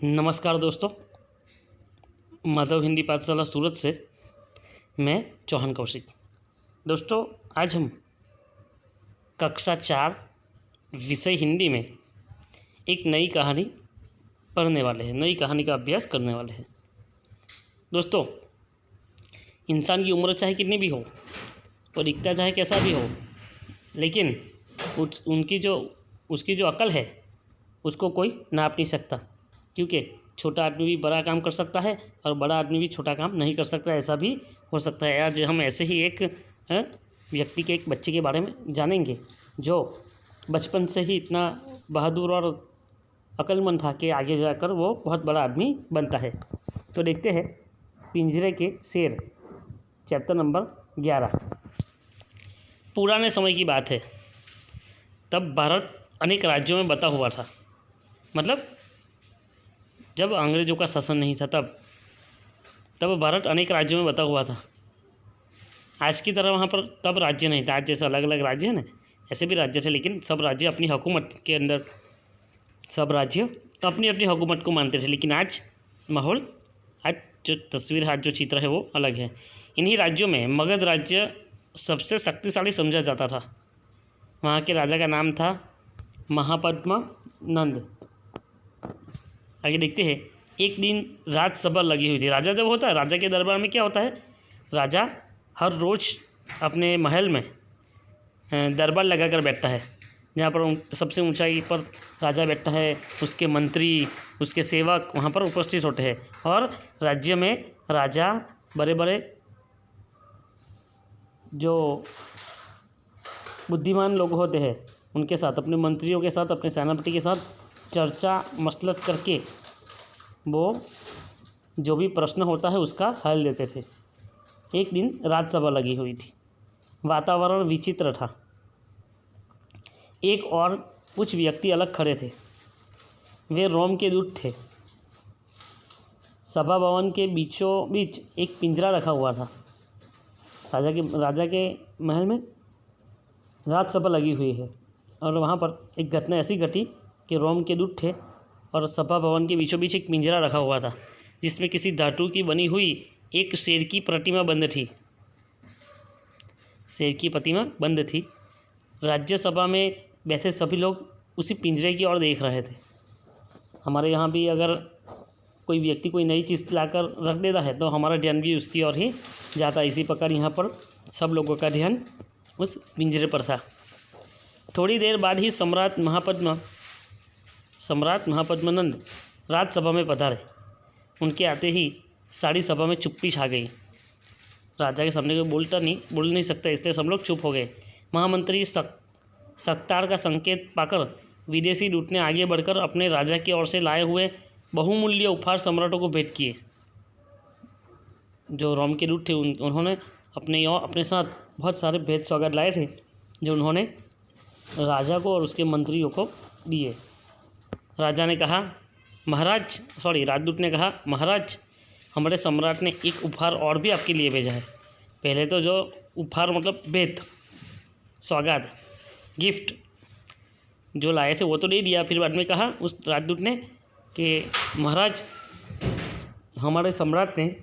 नमस्कार दोस्तों, माधव हिंदी पाठशाला सूरत से मैं चौहान कौशिक। दोस्तों, आज हम कक्षा 4 विषय हिंदी में एक नई कहानी पढ़ने वाले हैं, नई कहानी का अभ्यास करने वाले हैं। दोस्तों, इंसान की उम्र चाहे कितनी भी हो और दिखता चाहे कैसा भी हो, लेकिन उसकी जो अकल है उसको कोई नाप नहीं सकता, क्योंकि छोटा आदमी भी बड़ा काम कर सकता है और बड़ा आदमी भी छोटा काम नहीं कर सकता। ऐसा भी हो सकता है। आज हम ऐसे ही एक व्यक्ति के, एक बच्चे के बारे में जानेंगे जो बचपन से ही इतना बहादुर और अक्लमंद था कि आगे जाकर वो बहुत बड़ा आदमी बनता है। तो देखते हैं पिंजरे के शेर, चैप्टर नंबर 11। पुराने समय की बात है। तब भारत अनेक राज्यों में बटा हुआ था। मतलब जब अंग्रेज़ों का शासन नहीं था तब भारत अनेक राज्यों में बटा हुआ था। आज की तरह वहाँ पर तब राज्य नहीं था। आज जैसे अलग अलग राज्य हैं ना, ऐसे भी राज्य थे, लेकिन सब राज्य अपनी हुकूमत के अंदर, सब राज्य अपनी अपनी हुकूमत को मानते थे। लेकिन आज माहौल, आज जो तस्वीर, आज जो चित्र है वो अलग है। इन्हीं राज्यों में मगध राज्य सबसे शक्तिशाली समझा जाता था। वहाँ के राजा का नाम था महापद्मा नंद। आगे देखते हैं। एक दिन राजसभा लगी हुई थी। राजा जब होता है, राजा के दरबार में क्या होता है, राजा हर रोज़ अपने महल में दरबार लगा कर बैठता है, जहाँ पर सबसे ऊंचाई पर राजा बैठता है। उसके मंत्री, उसके सेवक वहाँ पर उपस्थित होते हैं। और राज्य में राजा बड़े बड़े जो बुद्धिमान लोग होते हैं उनके साथ, अपने मंत्रियों के साथ, अपने सेनापति के साथ चर्चा मसलत करके वो जो भी प्रश्न होता है उसका हल देते थे। एक दिन राजसभा लगी हुई थी। वातावरण विचित्र था। एक और कुछ व्यक्ति अलग खड़े थे। वे रोम के दूत थे। सभा भवन के बीचों बीच एक पिंजरा रखा हुआ था। राजा के महल में राजसभा लगी हुई है और वहाँ पर एक घटना ऐसी घटी कि रोम के दूत थे और सभा भवन के बीचों बीच एक पिंजरा रखा हुआ था, जिसमें किसी धातु की बनी हुई एक शेर की प्रतिमा बंद थी। शेर की प्रतिमा बंद थी। राज्यसभा में बैठे सभी लोग उसी पिंजरे की ओर देख रहे थे। हमारे यहाँ भी अगर कोई व्यक्ति कोई नई चीज़ लाकर रख देता है तो हमारा ध्यान भी उसकी ओर ही जाता है। इसी प्रकार यहाँ पर सब लोगों का ध्यान उस पिंजरे पर था। थोड़ी देर बाद ही सम्राट महापद्मनंद राजसभा में पधारे। उनके आते ही सारी सभा में चुप्पी छा गई। राजा के सामने कोई बोल नहीं सकता, इसलिए सब लोग चुप हो गए। महामंत्री सत्तार का संकेत पाकर विदेशी दूत ने आगे बढ़कर अपने राजा की ओर से लाए हुए बहुमूल्य उपहार सम्राटों को भेंट किए। जो रोम के दूत थे उन्होंने अपने साथ बहुत सारे भेंट सौगात लाए थे, जो उन्होंने राजा को और उसके मंत्रियों को दिए। राजदूत ने कहा, महाराज, हमारे सम्राट ने एक उपहार और भी आपके लिए भेजा है। पहले तो जो उपहार मतलब भेंट, सौगात, गिफ्ट जो लाए थे वो तो दे दिया। फिर बाद में कहा उस राजदूत ने कि महाराज, हमारे सम्राट ने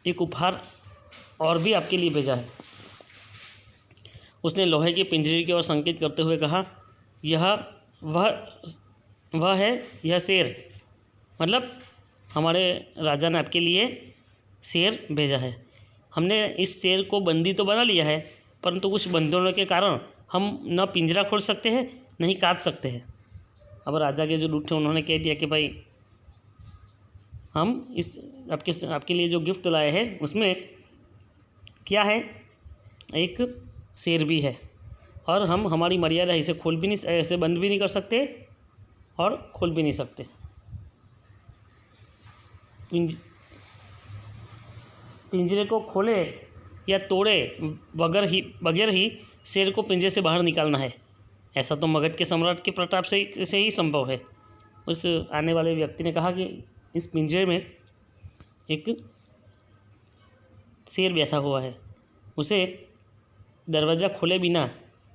एक उपहार और भी आपके लिए भेजा है। उसने लोहे के पिंजरे की ओर संकेत करते हुए कहा, वह है यह शेर। मतलब हमारे राजा ने आपके लिए शेर भेजा है। हमने इस शेर को बंदी तो बना लिया है, परंतु कुछ बंधनों के कारण हम न पिंजरा खोल सकते हैं, न ही काट सकते हैं। अब राजा के जो दूत थे उन्होंने कह दिया कि भाई, हम इस आपके लिए जो गिफ्ट लाए हैं उसमें क्या है, एक शेर भी है, और हमारी मर्यादा इसे खोल भी नहीं, ऐसे बंद भी नहीं कर सकते और खोल भी नहीं सकते। पिंजरे को खोले या तोड़े बगैर ही शेर को पिंजरे से बाहर निकालना है। ऐसा तो मगध के सम्राट के प्रताप से ही संभव है। उस आने वाले व्यक्ति ने कहा कि इस पिंजरे में एक शेर बैठा हुआ है, उसे दरवाज़ा खोले बिना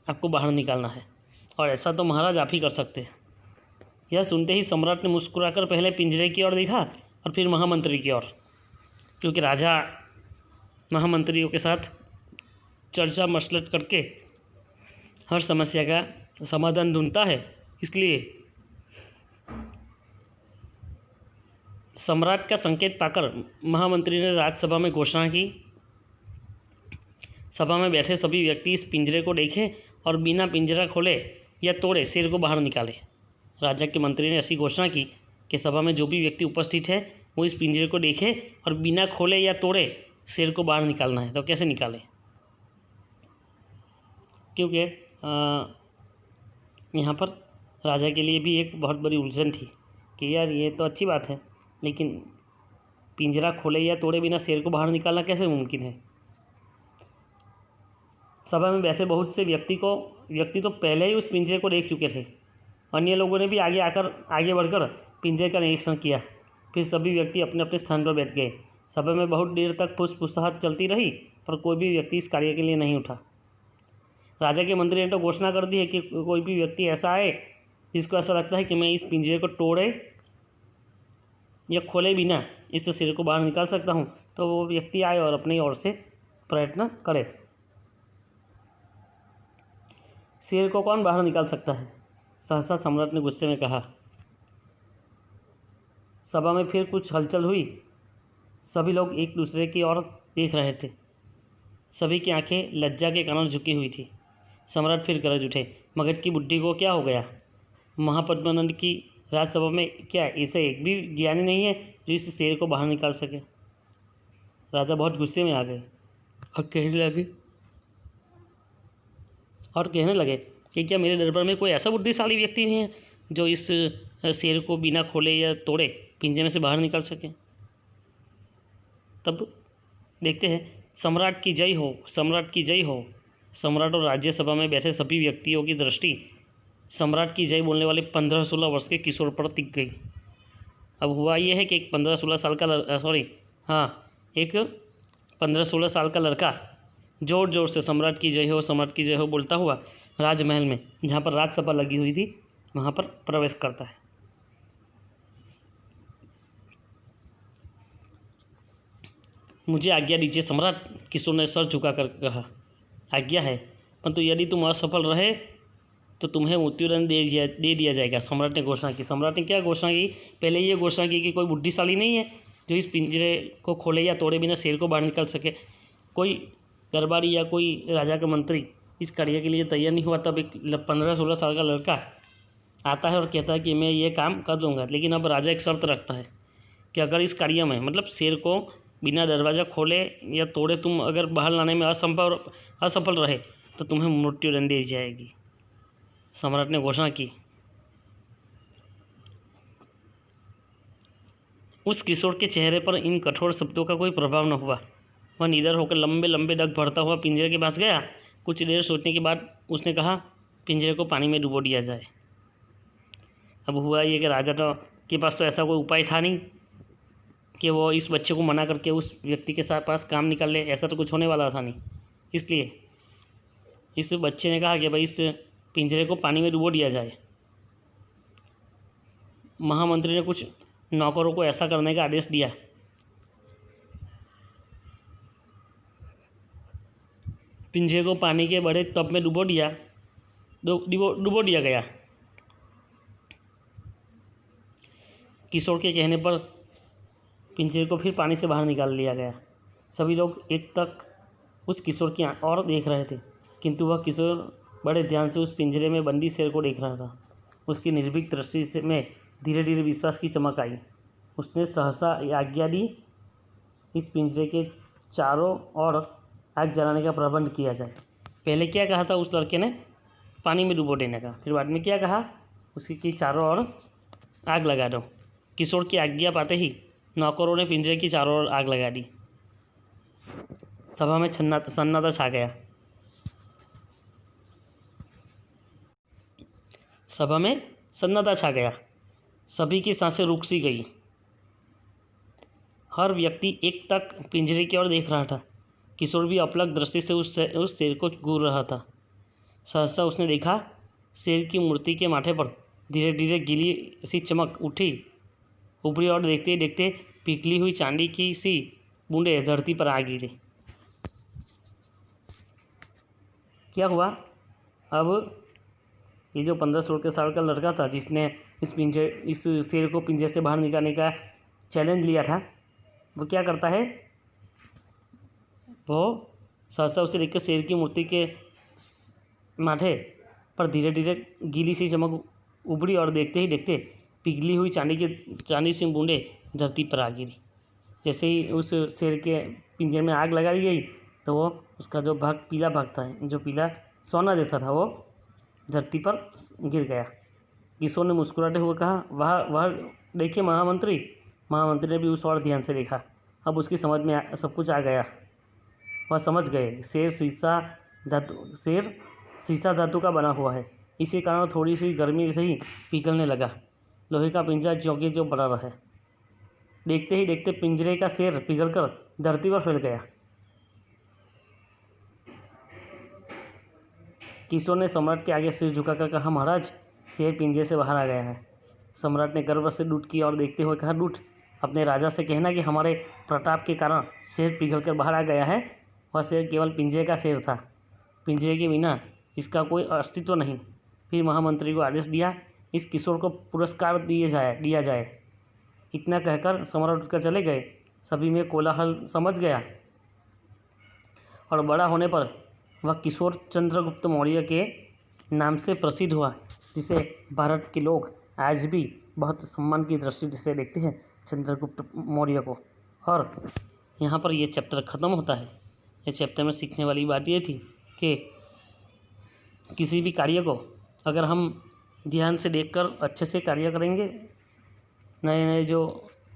आपको बाहर निकालना है, और ऐसा तो महाराज आप ही कर सकते हैं। यह सुनते ही सम्राट ने मुस्कुराकर पहले पिंजरे की ओर देखा और फिर महामंत्री की ओर, क्योंकि राजा महामंत्रियों के साथ चर्चा मसलत करके हर समस्या का समाधान ढूंढता है। इसलिए सम्राट का संकेत पाकर महामंत्री ने राज्यसभा में घोषणा की, सभा में बैठे सभी व्यक्ति इस पिंजरे को देखें और बिना पिंजरा खोले या तोड़े शेर को बाहर निकाले। राजा के मंत्री ने ऐसी घोषणा की कि सभा में जो भी व्यक्ति उपस्थित है वो इस पिंजरे को देखे और बिना खोले या तोड़े शेर को बाहर निकालना है। तो कैसे निकाले? क्योंकि यहाँ पर राजा के लिए भी एक बहुत बड़ी उलझन थी कि यार ये तो अच्छी बात है, लेकिन पिंजरा खोले या तोड़े बिना शेर को बाहर निकालना कैसे मुमकिन है। सभा में बैठे बहुत से व्यक्ति तो पहले ही उस पिंजरे को देख चुके थे। अन्य लोगों ने भी आगे बढ़कर पिंजरे का निरीक्षण किया। फिर सभी व्यक्ति अपने अपने स्थान पर बैठ गए। सभा में बहुत देर तक फुसफुसाहट चलती रही, पर कोई भी व्यक्ति इस कार्य के लिए नहीं उठा। राजा के मंत्री ने तो घोषणा कर दी है कि कोई भी व्यक्ति ऐसा आए जिसको ऐसा लगता है कि मैं इस पिंजरे को तोड़े या खोले बिना इस शेर को बाहर निकाल सकता हूँ, तो वो व्यक्ति आए और अपनी ओर से प्रयत्न करे। शेर को कौन बाहर निकाल सकता है? सहसा सम्राट ने गुस्से में कहा। सभा में फिर कुछ हलचल हुई। सभी लोग एक दूसरे की ओर देख रहे थे। सभी की आंखें लज्जा के कारण झुकी हुई थी। सम्राट फिर गरज उठे, मगध की बुद्धि को क्या हो गया? महापद्मानंद की राज्यसभा में क्या ऐसे एक भी ज्ञानी नहीं है जो इस शेर को बाहर निकाल सके? राजा बहुत गुस्से में आ गए और कहने लगे कि क्या मेरे दरबार में कोई ऐसा बुद्धिशाली व्यक्ति नहीं है जो इस शेर को बिना खोले या तोड़े पिंजरे में से बाहर निकाल सके? तब देखते हैं, सम्राट की जय हो, सम्राट की जय हो। सम्राट और राज्यसभा में बैठे सभी व्यक्तियों की दृष्टि सम्राट की जय बोलने वाले 15-16 वर्ष के किशोर पर टिक गई। अब हुआ ये है कि एक 15-16 साल का लड़का जोर जोर से सम्राट की जय हो, सम्राट की जय हो बोलता हुआ राजमहल में, जहाँ पर राज्यसभा लगी हुई थी, वहाँ पर प्रवेश करता है। मुझे आज्ञा दीजिए सम्राट, किशोर ने सर झुकाकर कहा। आज्ञा है, परंतु यदि तुम असफल रहे तो तुम्हें मृत्युदंड दे दिया जाएगा, सम्राट ने घोषणा की। सम्राट ने क्या घोषणा की? पहले ये घोषणा की कि कोई बुद्धिशाली नहीं है जो इस पिंजरे को खोले या तोड़े बिना शेर को बाहर निकाल सके। कोई दरबारी या कोई राजा का मंत्री इस कार्य के लिए तैयार नहीं हुआ। तब एक 15-16 साल का लड़का आता है और कहता है कि मैं ये काम कर दूंगा। लेकिन अब राजा एक शर्त रखता है कि अगर इस कार्य में, मतलब शेर को बिना दरवाज़ा खोले या तोड़े तुम अगर बाहर लाने में असफल रहे तो तुम्हें मृत्युदंड दी जाएगी। सम्राट ने घोषणा की। उस किशोर के चेहरे पर इन कठोर शब्दों का कोई प्रभाव न हुआ। वह निडर होकर लंबे लंबे डग भरता हुआ पिंजरे के पास गया। कुछ देर सोचने के बाद उसने कहा, पिंजरे को पानी में डुबो दिया जाए। अब हुआ ये कि राजा के पास तो ऐसा कोई उपाय था नहीं कि वो इस बच्चे को मना करके उस व्यक्ति के साथ पास काम निकाल ले। ऐसा तो कुछ होने वाला था नहीं। इसलिए इस बच्चे ने कहा कि भाई इस पिंजरे को पानी में डुबो दिया जाए। महामंत्री ने कुछ नौकरों को ऐसा करने का आदेश दिया। पिंजरे को पानी के बड़े टब में डुबो दिया गया। किशोर के कहने पर पिंजरे को फिर पानी से बाहर निकाल लिया गया। सभी लोग एक तक उस किशोर की ओर देख रहे थे, किंतु वह किशोर बड़े ध्यान से उस पिंजरे में बंदी शेर को देख रहा था। उसकी निर्भीक दृष्टि से में धीरे धीरे विश्वास की चमक आई। उसने सहसा आज्ञा दी, इस पिंजरे के चारों ओर आग जलाने का प्रबंध किया जाए। पहले क्या कहा था उस लड़के ने? पानी में डुबो देने का। फिर बाद में क्या कहा? उसकी चारों ओर आग लगा दो। किशोर की आज्ञा पाते ही नौकरों ने पिंजरे की चारों ओर आग लगा दी। सभा में सन्नाटा छा गया। सभा में सन्नाटा छा गया। सभी की सांसें रुक सी गई। हर व्यक्ति एक तक पिंजरे की ओर देख रहा था। किशोर भी अपलक दृष्टि से उस शेर को घूर रहा था। सहसा उसने देखा, शेर की मूर्ति के माथे पर धीरे धीरे गीली सी चमक उठी। ऊपरी ओर देखते ही देखते पिघली हुई चांदी की सी बूंदें धरती पर आ गिरी। क्या हुआ? अब ये जो 15-16 साल का लड़का था जिसने इस शेर को पिंजरे से बाहर निकालने का चैलेंज लिया था, वो क्या करता है? वो सहसा उसे देखकर शेर की मूर्ति के माथे पर धीरे धीरे गीली सी चमक उभरी और देखते ही देखते पिघली हुई चांदी सी बूंदें धरती पर आ गिरी। जैसे ही उस शेर के पिंजरे में आग लगाई गई तो वो उसका जो भाग पीला भाग था, जो पीला सोना जैसा था, वो धरती पर गिर गया। किशोर ने मुस्कुराते हुए कहा, वह देखिए महामंत्री। महामंत्री ने भी उस और ध्यान से देखा। अब उसकी समझ में सब कुछ आ गया। वह समझ गए शेर शीशा धातु का बना हुआ है, इसी कारण थोड़ी सी गर्मी से ही पिघलने लगा। लोहे का पिंजरा ज्यों के ज्यों बड़ा रहा। देखते ही देखते पिंजरे का शेर पिघलकर धरती पर फैल गया। किशोर ने सम्राट के आगे सिर झुकाकर कहा, महाराज, शेर पिंजरे से बाहर आ गया है। सम्राट ने गर्व से दूत की ओर देखते हुए कहा, दूत, अपने राजा से कहना कि हमारे प्रताप के कारण शेर पिघलकर बाहर आ गया है। वह शेर केवल पिंजरे का शेर था, पिंजरे के बिना इसका कोई अस्तित्व नहीं। फिर महामंत्री को आदेश दिया, इस किशोर को पुरस्कार दिया जाए। इतना कहकर सम्राट उठकर चले गए। सभी में कोलाहल समझ गया और बड़ा होने पर वह किशोर चंद्रगुप्त मौर्य के नाम से प्रसिद्ध हुआ, जिसे भारत के लोग आज भी बहुत सम्मान की दृष्टि से देखते हैं, चंद्रगुप्त मौर्य को। और यहाँ पर ये चैप्टर ख़त्म होता है। ये चैप्टर में सीखने वाली बात ये थी कि किसी भी कार्य को अगर हम ध्यान से देखकर अच्छे से कार्य करेंगे, नए नए जो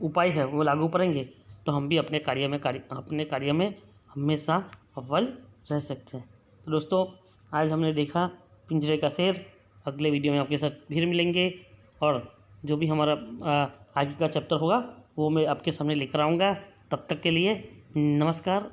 उपाय है वो लागू करेंगे, तो हम भी अपने कार्य में हमेशा अव्वल रह सकते हैं। तो दोस्तों, आज हमने देखा पिंजरे का शेर। अगले वीडियो में आपके साथ फिर मिलेंगे और जो भी हमारा आगे का चैप्टर होगा वो मैं आपके सामने लेकर आऊँगा। तब तक के लिए नमस्कार।